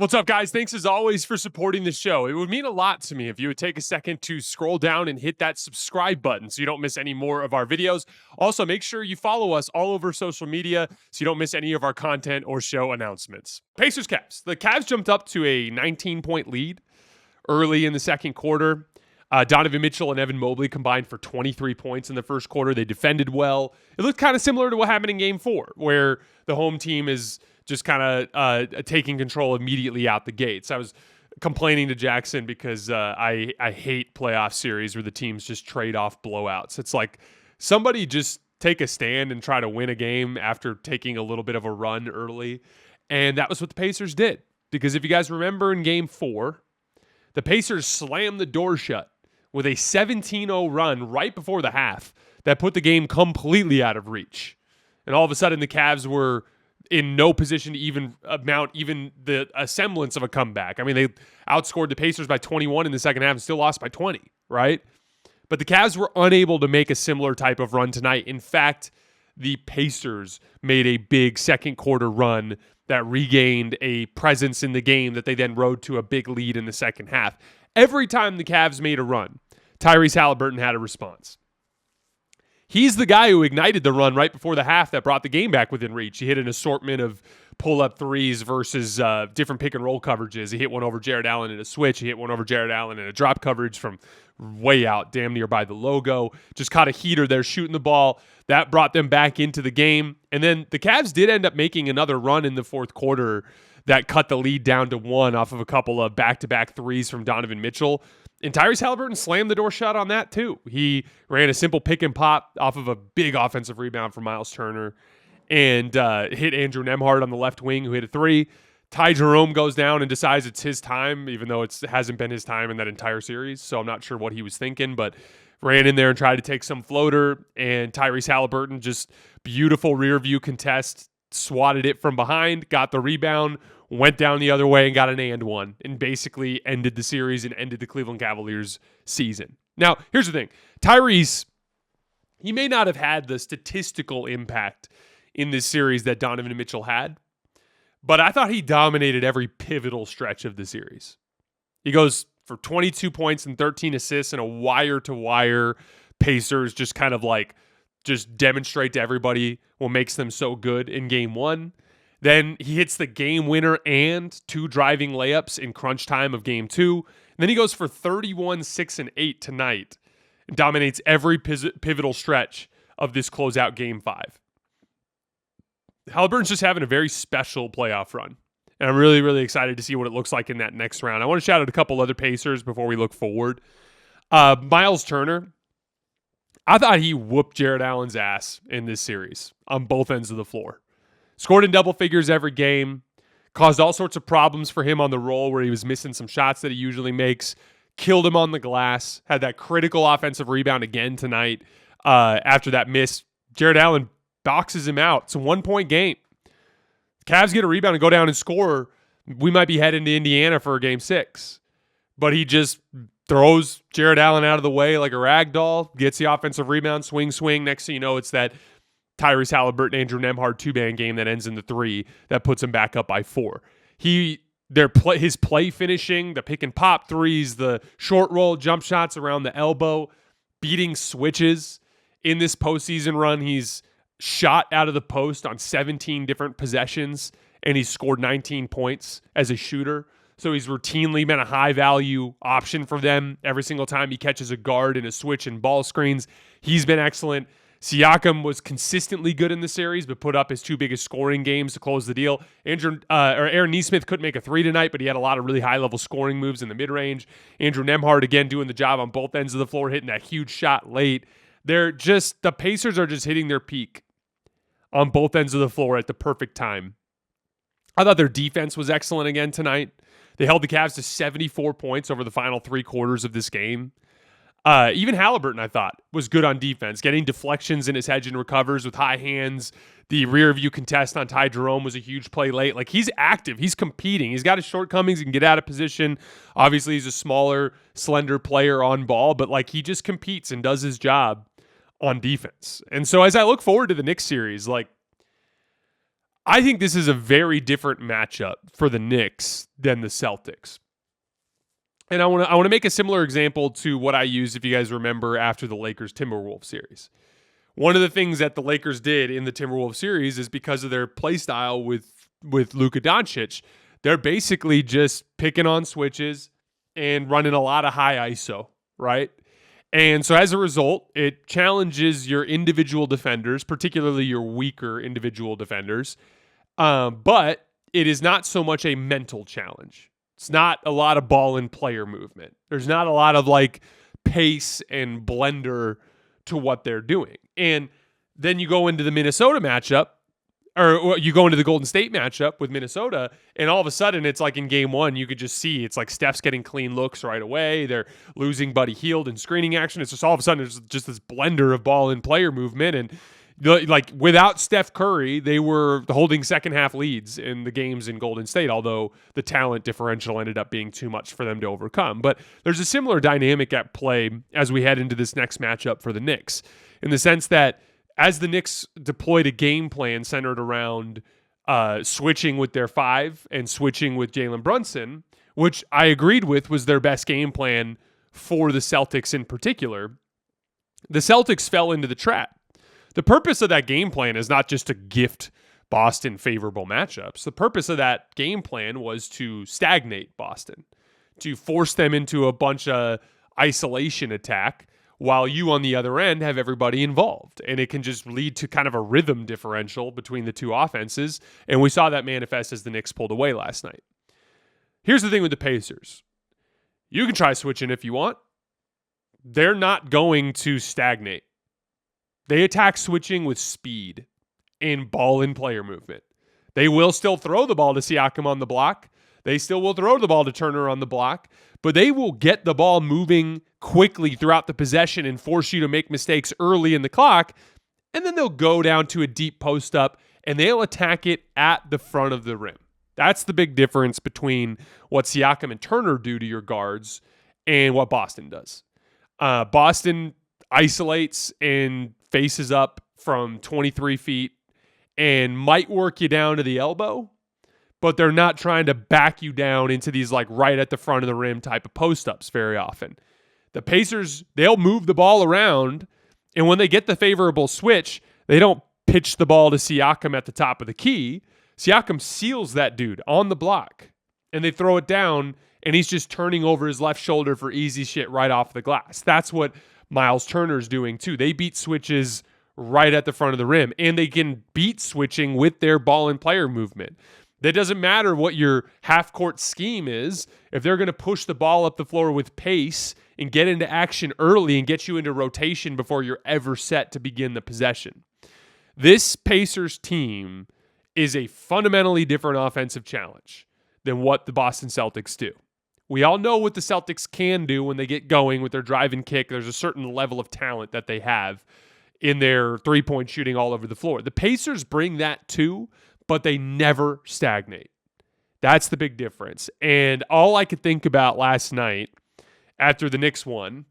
What's up, guys? Thanks as always for supporting the show. It would mean a lot to me if you would take a second to scroll down and hit that subscribe button so you don't miss any more of our videos. Also, make sure you follow us all over social media so you don't miss any of our content or show announcements. Pacers Cavs. The Cavs jumped up to a 19-point lead early in the second quarter. Donovan Mitchell and Evan Mobley combined for 23 points in the first quarter. They defended well. It looked kind of similar to what happened in Game 4, where the home team is just kind of taking control immediately out the gates. I was complaining to Jackson because I hate playoff series where the teams just trade off blowouts. It's like somebody just take a stand and try to win a game after taking a little bit of a run early. And that was what the Pacers did. Because if you guys remember in Game 4, the Pacers slammed the door shut with a 17-0 run right before the half that put the game completely out of reach. And all of a sudden the Cavs were in no position to even mount even a semblance of a comeback. I mean, they outscored the Pacers by 21 in the second half and still lost by 20, right? But the Cavs were unable to make a similar type of run tonight. In fact, the Pacers made a big second quarter run that regained a presence in the game that they then rode to a big lead in the second half. Every time the Cavs made a run, Tyrese Haliburton had a response. He's the guy who ignited the run right before the half that brought the game back within reach. He hit an assortment of pull-up threes versus different pick-and-roll coverages. He hit one over Jared Allen in a switch. He hit one over Jared Allen in a drop coverage from way out, damn near by the logo. Just caught a heater there shooting the ball. That brought them back into the game. And then the Cavs did end up making another run in the fourth quarter that cut the lead down to 1 off of a couple of back-to-back threes from Donovan Mitchell. And Tyrese Haliburton slammed the door shut on that too. He ran a simple pick and pop off of a big offensive rebound from Miles Turner and hit Andrew Nembhard on the left wing, who hit a 3. Ty Jerome goes down and decides it's his time, even though it hasn't been his time in that entire series. So I'm not sure what he was thinking, but ran in there and tried to take some floater. And Tyrese Haliburton, just beautiful rear view contest, swatted it from behind, got the rebound, went down the other way and got an and one, and basically ended the series and ended the Cleveland Cavaliers season. Now, here's the thing. Tyrese, he may not have had the statistical impact in this series that Donovan Mitchell had, but I thought he dominated every pivotal stretch of the series. He goes for 22 points and 13 assists and a wire-to-wire Pacers just kind of like just demonstrate to everybody what makes them so good in Game 1. Then he hits the game winner and 2 driving layups in crunch time of Game 2. And then he goes for 31, 6, and 8 tonight and dominates every pivotal stretch of this closeout Game 5. Haliburton's just having a very special playoff run. And I'm really, really excited to see what it looks like in that next round. I want to shout out a couple other Pacers before we look forward. Miles Turner, I thought he whooped Jared Allen's ass in this series on both ends of the floor. Scored in double figures every game. Caused all sorts of problems for him on the roll where he was missing some shots that he usually makes. Killed him on the glass. Had that critical offensive rebound again tonight. After that miss, Jared Allen boxes him out. It's a 1-point game. Cavs get a rebound and go down and score. We might be heading to Indiana for a Game 6. But he just throws Jared Allen out of the way like a rag doll. Gets the offensive rebound. Swing. Next thing you know, it's that Tyrese Haliburton, Andrew Nembhard 2-man game that ends in the 3 that puts him back up by 4. His play finishing, the pick and pop threes, the short roll jump shots around the elbow, beating switches in this postseason run. He's shot out of the post on 17 different possessions, and he's scored 19 points as a shooter. So he's routinely been a high-value option for them every single time he catches a guard in a switch and ball screens. He's been excellent. Siakam was consistently good in the series, but put up his 2 biggest scoring games to close the deal. Aaron Nesmith couldn't make a 3 tonight, but he had a lot of really high-level scoring moves in the mid-range. Andrew Nembhard, again, doing the job on both ends of the floor, hitting that huge shot late. The Pacers are just hitting their peak on both ends of the floor at the perfect time. I thought their defense was excellent again tonight. They held the Cavs to 74 points over the final 3 quarters of this game. Even Haliburton, I thought, was good on defense, getting deflections in his hedge and recovers with high hands. The rear view contest on Ty Jerome was a huge play late. Like, he's active. He's competing. He's got his shortcomings. He can get out of position. Obviously, he's a smaller, slender player on ball, but like, he just competes and does his job on defense. And so as I look forward to the Knicks series, like, I think this is a very different matchup for the Knicks than the Celtics. And I want to make a similar example to what I used, if you guys remember, after the Lakers Timberwolves series. One of the things that the Lakers did in the Timberwolves series is because of their play style with Luka Doncic, they're basically just picking on switches and running a lot of high ISO, right? And so as a result, it challenges your individual defenders, particularly your weaker individual defenders. But it is not so much a mental challenge. It's not a lot of ball and player movement. There's not a lot of like pace and blender to what they're doing. And then you go into the Minnesota matchup, or you go into the Golden State matchup with Minnesota, and all of a sudden it's like in game one, you could just see it's like Steph's getting clean looks right away. They're losing Buddy Hield in screening action. It's just all of a sudden there's just this blender of ball and player movement. And like without Steph Curry, they were holding second half leads in the games in Golden State, although the talent differential ended up being too much for them to overcome. But there's a similar dynamic at play as we head into this next matchup for the Knicks, in the sense that as the Knicks deployed a game plan centered around switching with their five and switching with Jalen Brunson, which I agreed with was their best game plan for the Celtics in particular, the Celtics fell into the trap. The purpose of that game plan is not just to gift Boston favorable matchups. The purpose of that game plan was to stagnate Boston, to force them into a bunch of isolation attack while you on the other end have everybody involved. And it can just lead to kind of a rhythm differential between the two offenses. And we saw that manifest as the Knicks pulled away last night. Here's the thing with the Pacers. You can try switching if you want. They're not going to stagnate. They attack switching with speed and ball and player movement. They will still throw the ball to Siakam on the block. They still will throw the ball to Turner on the block, but they will get the ball moving quickly throughout the possession and force you to make mistakes early in the clock, and then they'll go down to a deep post up and they'll attack it at the front of the rim. That's the big difference between what Siakam and Turner do to your guards and what Boston does. Boston isolates and faces up from 23 feet and might work you down to the elbow, but they're not trying to back you down into these like right at the front of the rim type of post-ups very often. The Pacers, they'll move the ball around, and when they get the favorable switch, they don't pitch the ball to Siakam at the top of the key. Siakam seals that dude on the block, and they throw it down, and he's just turning over his left shoulder for easy shit right off the glass. That's what Miles Turner's doing too. They beat switches right at the front of the rim, and they can beat switching with their ball and player movement. That doesn't matter what your half-court scheme is. If they're going to push the ball up the floor with pace and get into action early and get you into rotation before you're ever set to begin the possession. This Pacers team is a fundamentally different offensive challenge than what the Boston Celtics do. We all know what the Celtics can do when they get going with their drive and kick. There's a certain level of talent that they have in their three-point shooting all over the floor. The Pacers bring that too, but they never stagnate. That's the big difference. And all I could think about last night after the Knicks won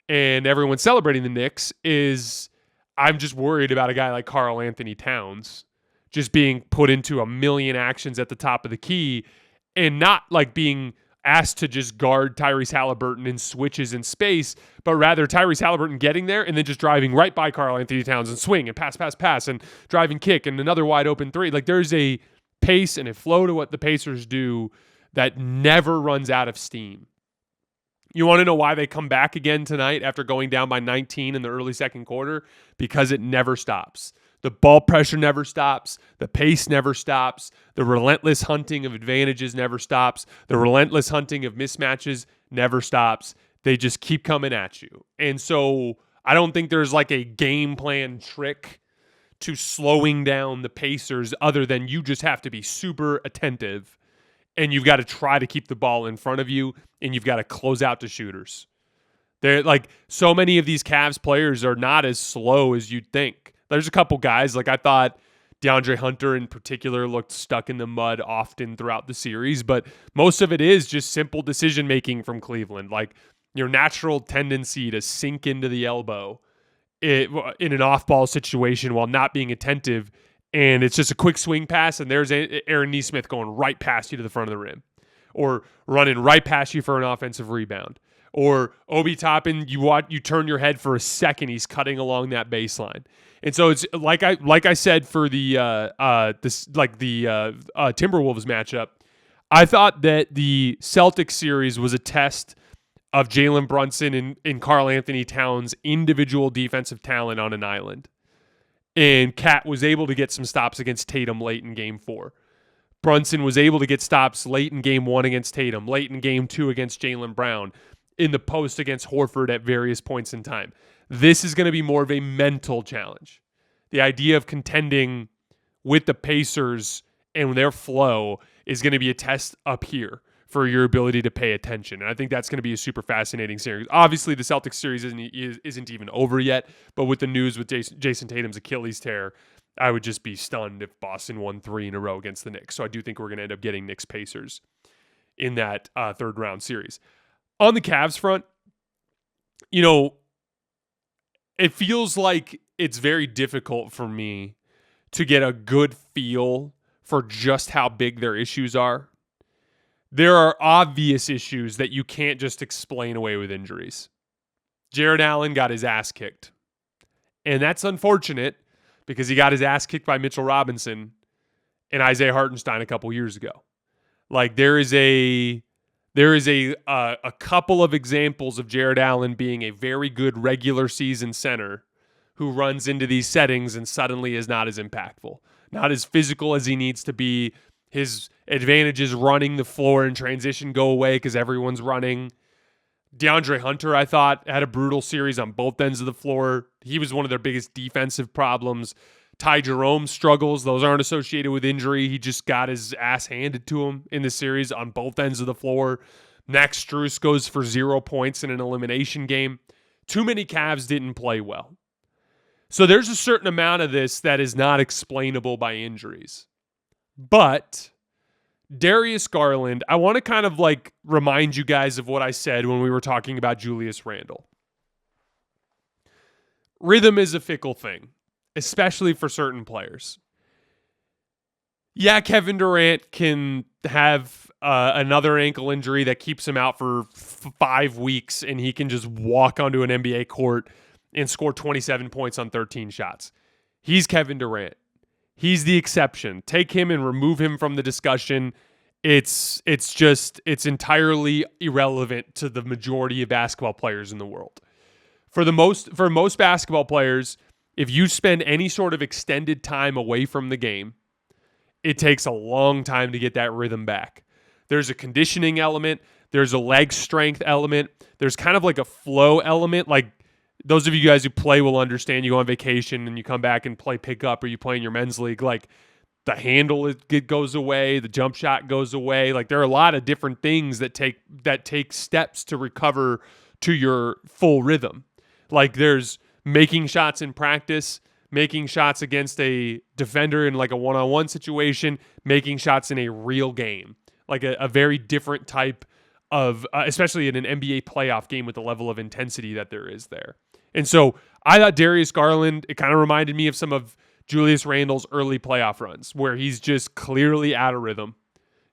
and everyone celebrating the Knicks is I'm just worried about a guy like Karl Anthony Towns just being put into a million actions at the top of the key and not like being asked to just guard Tyrese Haliburton in switches in space, but rather Tyrese Haliburton getting there and then just driving right by Karl Anthony Towns and swing and pass and drive and kick and another wide open three. Like there's a pace and a flow to what the Pacers do that never runs out of steam. You want to know why they come back again tonight after going down by 19 in the early second quarter? Because it never stops. The ball pressure never stops. The pace never stops. The relentless hunting of advantages never stops. The relentless hunting of mismatches never stops. They just keep coming at you. And so I don't think there's like a game plan trick to slowing down the Pacers other than you just have to be super attentive and you've got to try to keep the ball in front of you and you've got to close out to shooters. They're like so many of these Cavs players are not as slow as you'd think. There's a couple guys, like I thought DeAndre Hunter in particular looked stuck in the mud often throughout the series, but most of it is just simple decision-making from Cleveland, like your natural tendency to sink into the elbow in an off-ball situation while not being attentive and it's just a quick swing pass, and there's Aaron Nesmith going right past you to the front of the rim, or running right past you for an offensive rebound, or Obi Toppin, you turn your head for a second, he's cutting along that baseline. And so it's like I said for the Timberwolves matchup, I thought that the Celtics series was a test of Jalen Brunson and Karl Anthony Towns' individual defensive talent on an island. And Cat was able to get some stops against Tatum late in Game 4. Brunson was able to get stops late in Game 1 against Tatum, late in Game 2 against Jaylen Brown, in the post against Horford at various points in time. This is going to be more of a mental challenge. The idea of contending with the Pacers and their flow is going to be a test up here for your ability to pay attention. And I think that's going to be a super fascinating series. Obviously, the Celtics series isn't even over yet, but with the news with Jason Tatum's Achilles tear, I would just be stunned if Boston won 3 in a row against the Knicks. So I do think we're going to end up getting Knicks-Pacers in that third round series. On the Cavs front, it feels like it's very difficult for me to get a good feel for just how big their issues are. There are obvious issues that you can't just explain away with injuries. Jared Allen got his ass kicked. And that's unfortunate because he got his ass kicked by Mitchell Robinson and Isaiah Hartenstein a couple years ago. Like there is a couple of examples of Jared Allen being a very good regular season center who runs into these settings and suddenly is not as impactful, not as physical as he needs to be. His advantages running the floor and transition go away because everyone's running. DeAndre Hunter, I thought, had a brutal series on both ends of the floor. He was one of their biggest defensive problems. Ty Jerome struggles. Those aren't associated with injury. He just got his ass handed to him in the series on both ends of the floor. Max Strus goes for 0 points in an elimination game. Too many Cavs didn't play well. So there's a certain amount of this that is not explainable by injuries. But Darius Garland, I want to kind of remind you guys of what I said when we were talking about Julius Randle. Rhythm is a fickle thing, especially for certain players. Yeah, Kevin Durant can have another ankle injury that keeps him out for 5 weeks, and he can just walk onto an NBA court and score 27 points on 13 shots. He's Kevin Durant. He's the exception. Take him and remove him from the discussion. It's entirely irrelevant to the majority of basketball players in the world. For most basketball players, if you spend any sort of extended time away from the game, it takes a long time to get that rhythm back. There's a conditioning element. There's a leg strength element. There's kind of like a flow element. Like those of you guys who play will understand. You go on vacation and you come back and play pickup, or you play in your men's league. Like the handle it goes away, the jump shot goes away. Like there are a lot of different things that take steps to recover to your full rhythm. Like there's making shots in practice, making shots against a defender in like a one-on-one situation, making shots in a real game. Like a very different type of, especially in an NBA playoff game with the level of intensity that there is there. And so I thought Darius Garland, it kind of reminded me of some of Julius Randle's early playoff runs where he's just clearly out of rhythm.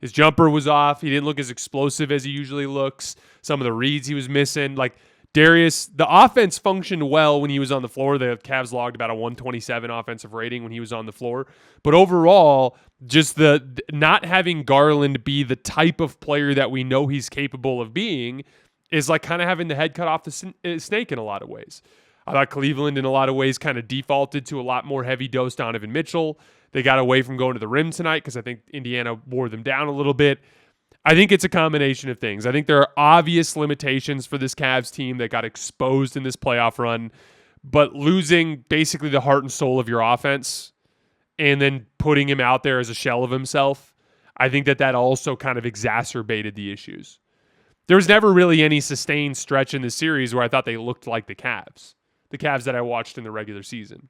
His jumper was off. He didn't look as explosive as he usually looks. Some of the reads he was missing. Like Darius, the offense functioned well when he was on the floor. The Cavs logged about a 127 offensive rating when he was on the floor. But overall, just the not having Garland be the type of player that we know he's capable of being is like kind of having the head cut off the snake in a lot of ways. I thought Cleveland in a lot of ways kind of defaulted to a lot more heavy dose Donovan Mitchell. They got away from going to the rim tonight because I think Indiana wore them down a little bit. I think it's a combination of things. I think there are obvious limitations for this Cavs team that got exposed in this playoff run, but losing basically the heart and soul of your offense and then putting him out there as a shell of himself, I think that also kind of exacerbated the issues. There was never really any sustained stretch in the series where I thought they looked like the Cavs that I watched in the regular season.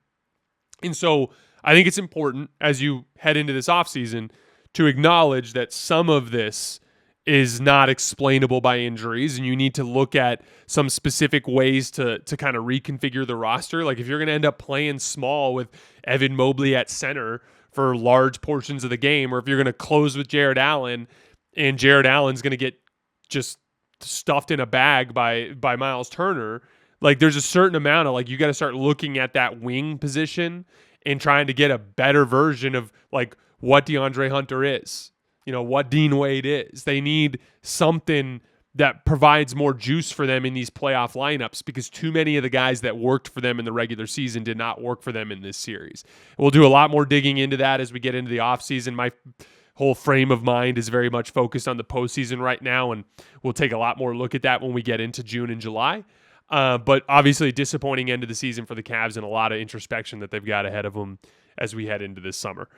And so I think it's important as you head into this offseason to acknowledge that some of this is not explainable by injuries, and you need to look at some specific ways to kind of reconfigure the roster. Like if you're going to end up playing small with Evan Mobley at center for large portions of the game, or if you're going to close with Jared Allen and Jared Allen's going to get just stuffed in a bag by Miles Turner, like there's a certain amount of like you got to start looking at that wing position and trying to get a better version of like what DeAndre Hunter is, what Dean Wade is. They need something that provides more juice for them in these playoff lineups, because too many of the guys that worked for them in the regular season did not work for them in this series. We'll do a lot more digging into that as we get into the offseason. My whole frame of mind is very much focused on the postseason right now, and we'll take a lot more look at that when we get into June and July. But obviously a disappointing end of the season for the Cavs and a lot of introspection that they've got ahead of them as we head into this summer.